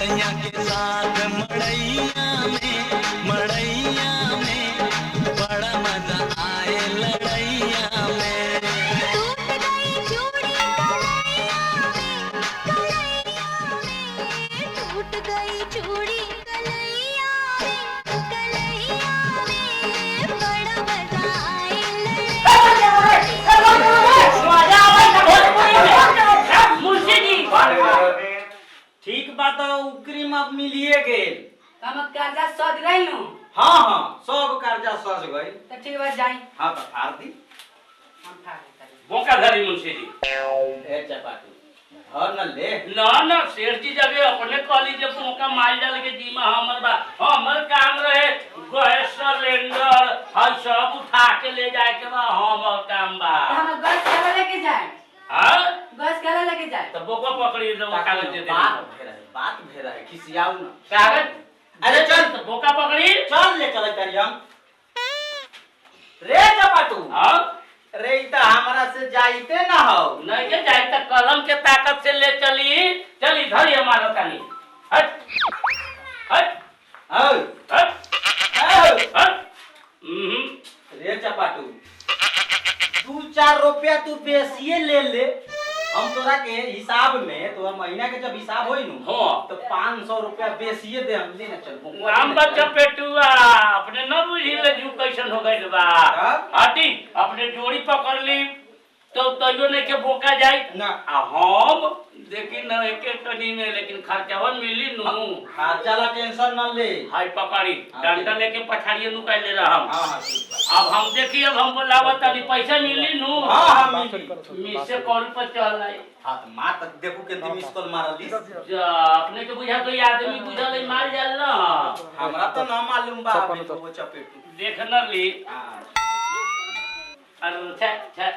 सैया के साथ मड़ैया में बड़ा मजा आए लड़ैया में। टूट गई चूड़ी कलैया में, कलैया में बड़ा मजा आए मुंशी जी ठीक बात उकरी में मिलिए गेल हम कर्जा सद गई नु। हाँ हाँ सब कर्जा सज गई तो ठीक बात जाई हाँ तो फाड़ दी हम फाड़ देते। मौका धरी मुंशी जी ए चपाटू घर न ले ना शेर जी जगह अपने कॉलेज जब मौका मार डाल के जी में हमर बा हमर काम रहे गैस सिलेंडर हर सब उठा के ले जाए के बा हमर काम बा। तो हम गैस केला लेके जाए हां गैस केला लेके जाए तो बोको पकड़ी दो कागज दे दे बात भेरा है खिसियाऊ ना कागज अरे चल तो बोका पकड़ी चल ले चल तारी हम रे चपाटू हां रे ई त हमरा से जाईते ना हो नहीं के जाए त कलम के ताकत से ले चली चली धरी हमारा तानी हट हट औ हट औ हट रे चपाटू 2-4 रुपया तू बेसिए ले ले हम तोरा के हिसाब में तोरा महीना के जब हिसाब होई नु हां तो 500 रुपया बेसिए दे हम ले ना चल हम बच्चा पेटुआ अपने न बुझी ले जू कैसन हो गइल बा हटी अपने जोड़ी पकड़ ली तो तइयो नहीं के बोका जाई ना आ हम देखी न एक एक टनी में लेकिन खर्चावा मिली नु खर्चा ला टेंशन न ले हाय पकड़ी डंडा लेके पछाड़िए नु काई ले रहा हम हां हां ठीक बा अब हम देखिए अब हम बोलावा तनी पैसा मिली नु हां हां मिली मिस से कॉल पर चल आई हां तो मार तक देखू के मिस कॉल मारली जा अपने के बुझा तो ये आदमी बुझल है मार जाल ना हमरा तो ना मालूम बा अभी तो वो चपेटू देख न ली हां अरे छे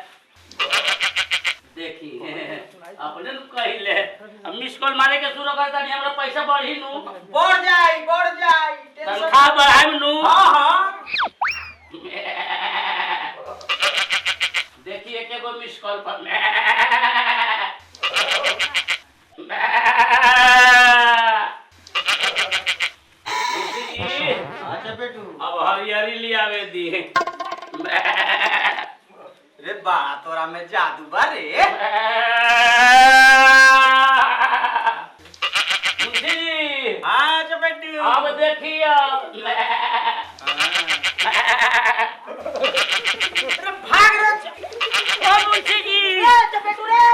देखी अपने नु कहिले हम मिस कॉल मारे के शुरू करता नहीं हमरा पैसा बढ़ी नु बढ़ जाई तनखा बढ़ाई नु हां हां देखिए के गो मिस कॉल पर अच्छा बेटू अब हरियारी लियावे दी रे बा तोरा में जादू बा रे हां अच्छा बेटू अब देखिए रे भाग रे मुंशी जी चपेटू रे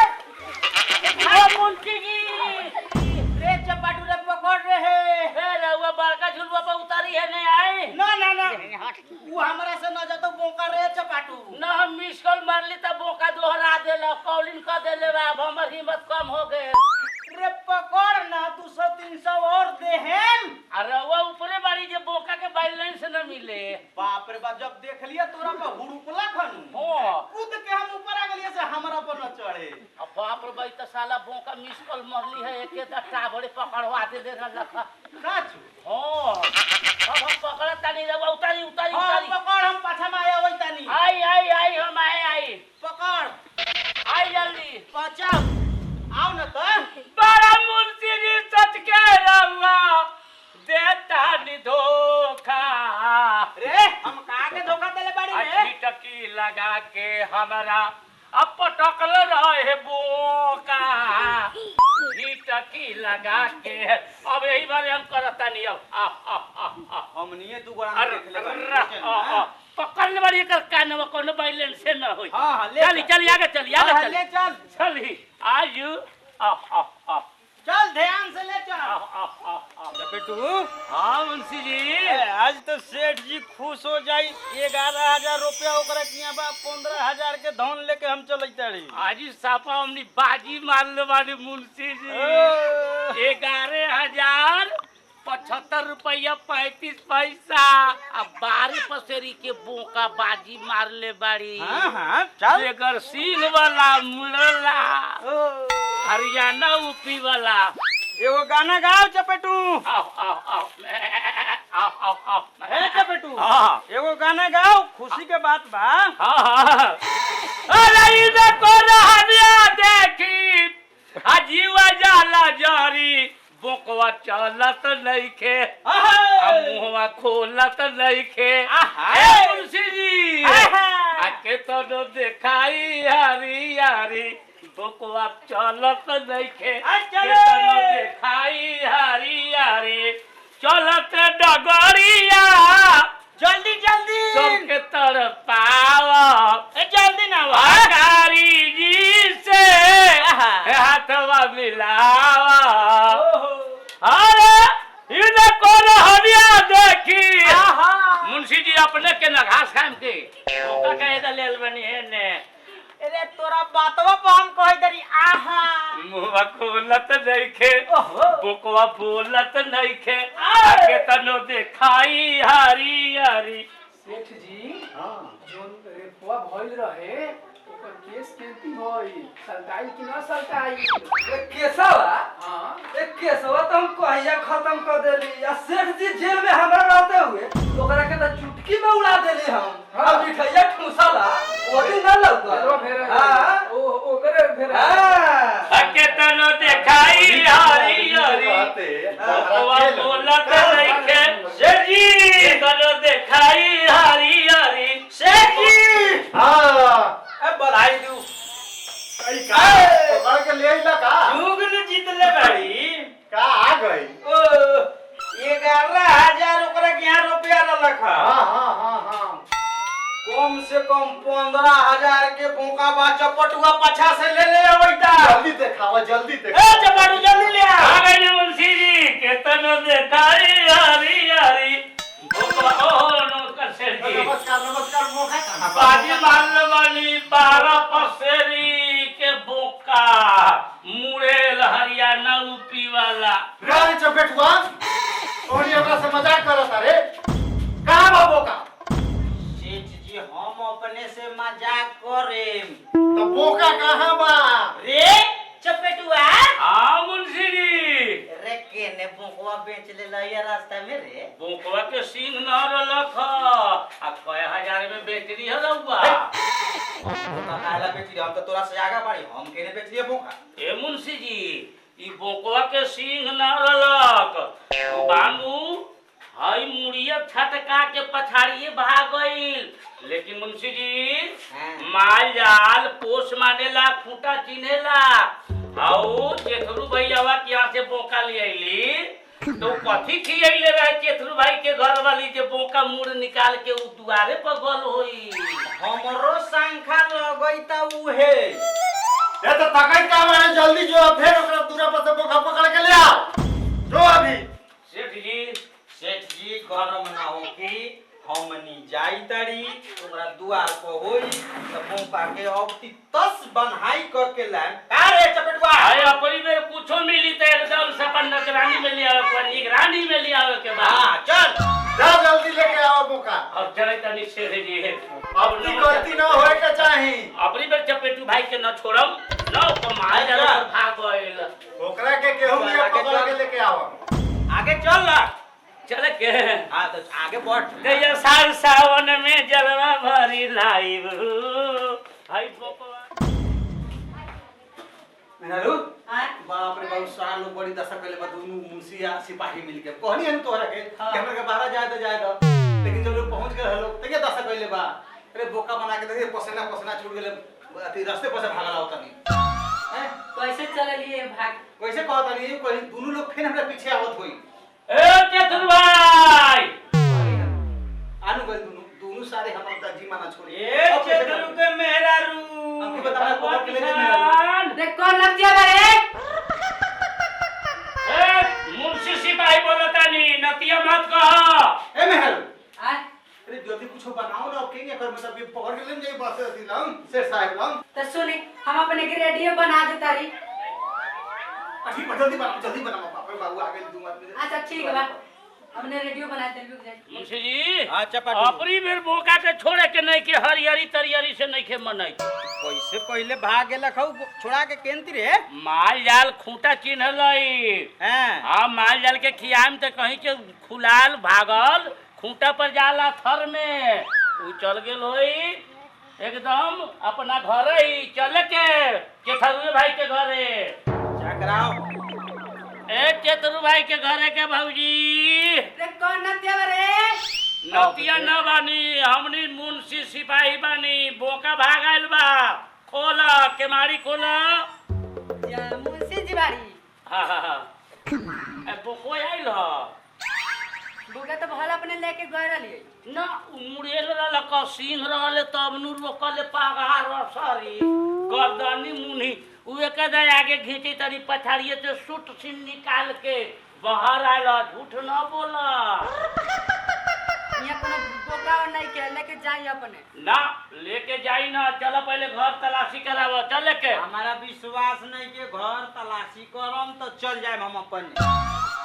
मुंशी जी रे चपाटू रे पकड़ रे है रउआ बड़का झुलवा पर उतारी है नहीं आए ना ना ना वो हमरा से न जातो बोका रे चपाटू न हम मिस कॉल मारली त बोका दोहरा देला कॉलिंग कर देले बा अब हमर हिम्मत कम हो गए रे पकड़ ना 200-300 और दे हम अरे वो ऊपरे बाड़ी जे बोका के बैलेंस न मिले बाप रे बाप जब देख लिया तोरा पर हुड़ुकला खनु हो कूद के हम ऊपर आ गेलिए से हमरा पर न चढ़े अब बाप रे भाई त साला बोका मिस कॉल मारली है एके त टाबड़े पकड़वा दे दे लखा नाचू हो अब हम पकड़ा तानी रउआ उतारी उतारी हां उतारी पकड़ हम पाछा में आया वही तानी आई हम आई पकड़ आई जल्दी बचाओ आओ न तो बड़ा मुंशी जी सच के रउआ देता नि धोखा रे हम कहां के धोखा देले बाड़ी रे अच्छी टकी लगा के हमरा अब पटकल रहे बोका ही टकी लगा के अब यही बार हम करता नहीं अब हमनिए दू गोरा अरे देख ले पकड़ने वाली कर कानवा कोनो बैलेंस से न होई हां हां ले चली आगे चली आगे हां, चली ले चल चली आयु चल ध्यान से ले चल बेटू हाँ मुंशी जी आज तो सेठ जी खुश हो जाई 11,000 रुपया ओकरा किया बा 15,000 के धन लेके हम चलैता रही आज सापा हमनी बाजी मारले वाली मुंशी जी 11,075 रुपया 35 पैसा अब 12 पसेरी के बोका बाजी मारले बाड़ी हां हां चल एकर सिंह वाला मुड़ला हरियाणा यूपी वाला एगो गाना गाओ चपेटू आओ आओ आओ आओ आओ आओ हे चपेटू हां एगो गाना गाओ खुशी के बात बा हां अरे इधर को रहनिया देखी जीवा जाला जारी बोकवा चलत नइखे आ आहा मुहवा खोलत नइखे आहा। ए मुंशी जी आहा। आके तो देखाई हारी यारी बोकवा चलत नइखे आ चले। के तो देखाई हारी यारी चलत डगरिया जल्दी जल्दी सबके तड़पाव जल्दी ना वा कारी जी से आहा। हाथवा मिलावा ओहो अरे इने कौन हदिया देखी आहा मुंशी जी अपने के न घास खाम के ओका कहे द लेल बनी है ने अरे तोरा बातवा पर हम कह दरी आहा मुंहवा खोलत नइखे ओहो बोकवा बोलत नइखे आए। आके तनो देखाई हारी हारी सेठ जी जोन रेपुआ भइल रहे ओकर केस केंती भइल सरकाई कि ना सरकाई केसवा हां एक केसवा तो हम कहिया खत्म कर देली आ सेठ जी जेल में हमरा रहते हुए ओकरा के तो चुटकी में उड़ा देली हम हाँ। अब मिठाइया ठूसला वो दिन ना फेरवा लौका फेर हां ओ ओकरे फेर हां आके तनो देखाई हारी हारी बोकवा बोलत नइखे सेठ जी तनो देखाई हारी हारी सेठ जी ए बधाई दू पकड़ के ले आइला का जुग न जीतले बाड़ी का आ गई ओ 11,000 ओकरा के यहाँ रुपया न लखा हाँ कम से कम 15,000 के बोका बा चपटुआ पाछा से ले ले अबैता जल्दी देखावा जल्दी ए देखा चपटू जल्दी ले आ आ गई मुंशी जी के तनो देखाई हारी हारी बोकवा ओहो नमस्कार सेठ जी नमस्कार नमस्कार मोखा कहाँ बाजी मारने वाली 12 पसेरी के बोका मुड़ेल हरियाणा यूपी वाला रानी चपेटुआ ओनी हमरा से मजाक करत रे कहाँ बा बोका सेठ जी हम अपने से मजाक करेम तो बोका कहाँ बा रे चपटुआ हाँ मुंशी जी रे केने बोकवा बेच ले लइया रास्ता में रे बोकवा के सींग न रलख आ कय हजार में बेच दी है रउआ बोका काला बेच हम तो तोरा से आगा बाड़ी हम केने बेच लिए बोका ए मुंशी जी ई बोकवा के सींग न रलक बानू हई मुड़िया छटका के पछाड़िए भाग गईल लेकिन मुंशी जी हाँ। माल जाल पोस मानेला खूंटा चिन्हेला आओ चेथरू भैयावा के यहाँ से बोका ले आईली तो कथी खियैले रहे चेथरू भाई के घर वाली जे बोका मुड़ निकाल के उ दुआरे पर गल होई हमरो संखा लगैता उहे ये तो तकई काम है जल्दी जो फिर ओकरा दूरा पर से बोका पकड़ के ले आओ जो अभी सेठ जी गरम ना हो कि हमनी जाई तड़ी तोरा दुआर पर होई त बोका के औटी तस बनहाई क के लाम का रे चपटुआ अरे अपनी में कुछो मिली तो एकदम से अपन नगरानी में ले आवे को निगरानी में ले आवे के बाद हां चल जा जल्दी लेके आओ बोका अब चले तनी से जी है अब की गलती ना होए के चाही अपनी बेर चपेटू भाई के न छोड़म न कमाए जरा भाग गइल ओकरा के केहू लिया पकड़ के लेके आओ आगे चल ना चले के हां तो आगे बढ़ गया साल सावन में जलवा भरी लाइब हाय बोकवा मेहरू हां बाप रे बाप सारा लोग बड़ी दशा कइले बा दोनों मुंशिया सिपाही मिलके कहनी है तोहरा के हाँ। कैमरा के बाहर जाए तो लेकिन जब लोग पहुंच गए लोग तके दशा कइले बा अरे बोका बना के देखिए पसीना छूट गेले अति रास्ते पर से भागल आवत नहीं हैं कैसे चललिए भाग कैसे कहत नहीं कहीं दोनों लोग फिर हमरा पीछे आवत होई ए चतुर भाई आनु गए दोनों सारे हम जी माना छोड़ी ए चतुर के मेहरारू हमके बता पकड़ के ले जा मेहरारू देख कौन लग जा रे ए मुंशी सिपाही बोलता नहीं नतिया मत कह ए मेहरारू आ अरे जल्दी कुछ बनाओ ना के कर मतलब ये पकड़ के ले जाए बस अति लम सेठ साहब लम तो सुनी हम अपने के रेडियो बना देता री ठीक है जल्दी बनाओ बाप रे बाबू आगे दूंगा अच्छा ठीक है बा हमने रेडियो बनाए थे रुक जाए मुंशी जी हां चपटू अपनी बेर बोका के छोड़े के नहीं के हरियरी तरियरी से नहीं के मनई कैसे पहले भाग गेला खौ छोड़ा के केंती रे माल जाल खूंटा चिन्हलई हां हाँ माल जाल के खियाम तो कहीं के खुलाल भागल खूंटा पर जाला थर में उ चल गेल होई एकदम अपना घर ही चले के थरुए भाई के घरे चकराओ ए चतुर भाई के घरे के भौजी रे कौन नतिया बरे नतिया न बानी हमनी मुंशी सिपाही बानी बोका भाग आइल बा खोला केमाड़ी खोला या मुंशी जी बाड़ी हाँ हाँ हाँ ए बोको आइल ह बुका तो भला अपने लेके गए रहिए ना मुड़ेल रहल क सिंह रहले तब नु रोकले पागार रसरी गर्दनी मुनी उहे के दे आगे घींची तरी पछाड़िए से सूट सिन निकाल के बाहर आइल झूठ न बोला यहाँ कोनो बोका और नहीं के लेके जाई अपने ना लेके जाई ना चलो पहले घर तलाशी करावो चले के हमारा विश्वास नहीं के घर तलाशी करम तो चल जाए हम अपन तो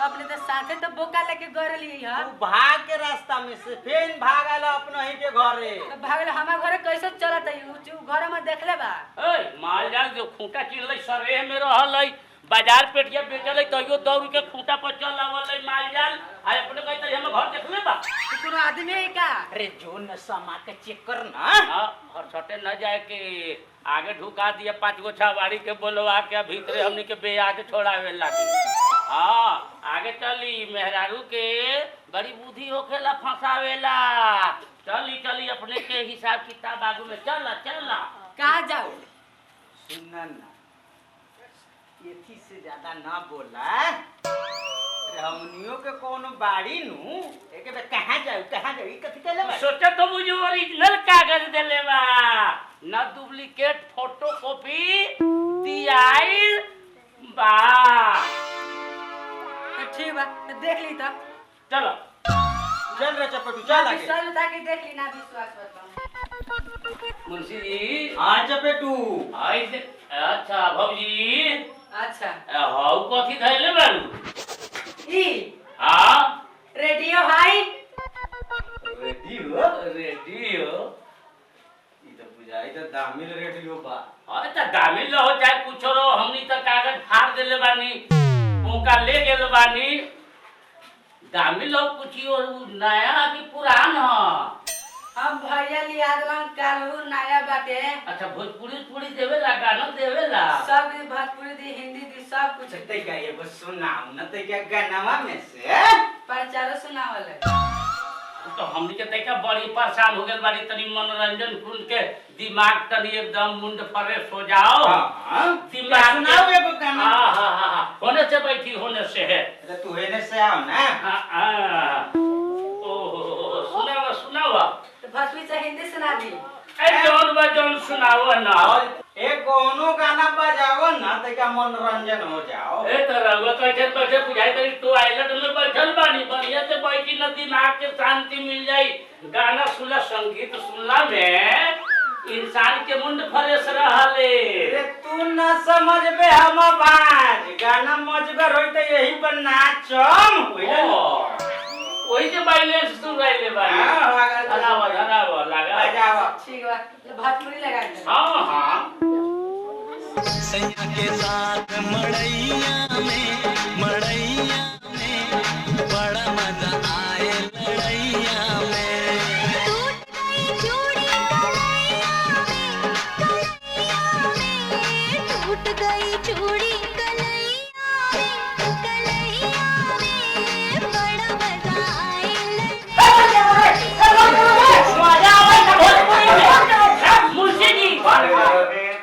अपने तो साथे तो बोका लेके गए रहिए तू ह भाग के रास्ता में से फेन भाग आला अपना ही के घरे तो भागल हमार घरे कैसे चलत है उ घर में देखले बा ए माल जाल जो खूंटा चिल्लै सरे में रहल है बाजार पेटिया बेचल है तइयो दौड़ के खूंटा पर चल आवल है माल जाल आ अपने कहि त हम घर देखले बा तू कोनो आदमी है का अरे जो न समा के चेक कर ना हां और छटे न जाए के आगे ढुका दिया 5 गो छावाड़ी के बोलवा के भीतरे हमनी के बेयाज छोड़ावे लागी हां आगे चली मेहरारू के बड़ी बुद्धि होखेला फंसावेला चली चली अपने के हिसाब किताब आगू में चल कहाँ जाओ सुनना ना एथी से ज्यादा ना बोला अरे हमनियों के कोनो बाड़ी नु एके बे कहां जाऊ ई कथि कहले बा सोचा तो मुझे ओरिजिनल कागज देले बा ना डुप्लीकेट फोटोकॉपी दियाइल बा तो ठीक बा तो देख ली तो चलो चल रे चपटू चल आगे विश्वास बता के देख ली ना विश्वास बता मुंशी जी हां चपेटू आई से अच्छा भौजी अच्छा हाउ कथी धैले बारू ई हां रेडियो भाई रेडियो रेडियो ई तो बुझाई तो दामिल रेडियो बा अरे त दामिल हो चाहे कुछ रहो हमनी त कागज फाड़ देले बानी ओका ले गेल बानी दामिल हो कुछ और नया कि पुरान ह हम भैया लिया दलन कालू नया बाटे अच्छा भोजपुरी पूरी देवेला गाना देवेला सब भोजपुरी दी हिंदी दी सब कुछ ते का एगो सुनाऊ न ते क्या गानावा में से प्रचारो सुनावल है तो हमनी के तैका बड़ी परेशान हो गेल बाड़ी तनी मनोरंजन सुन के दिमाग तनी एकदम मुंड फ्रेश हो जाओ हां दिमाग सुनाओ एगो गाना हां होने से बैठी होने से है अरे तू हेने से आओ ना हां ओहो सुनावा तो भोजपुरी से हिंदी सुना दी ए जौन सुनाओ ना और एक कोनो गाना बजाओ ना ते का मनोरंजन हो जाओ ए तो रघुआ कैसे बैठे बुझाई तरी टॉयलेट में बैठल बानी बढ़िया से बैठी न दिमाग के शांति मिल जाई गाना सुनला संगीत सुनला में इंसान के मुंड फ्रेश रहले रे तू ना समझ बे हम बाज गाना मजगर होई त यही पर नाचम होइला वही से बैलेंस सुन रहे बानी हां हरावा लगा बजाओ ठीक बा भोजपुरी लगा दे हां सैया के साथ मड़ैया में बड़ा मजा आए लड़ैया में टूट गई चूड़ी कलैया में टूट गई चूड़ी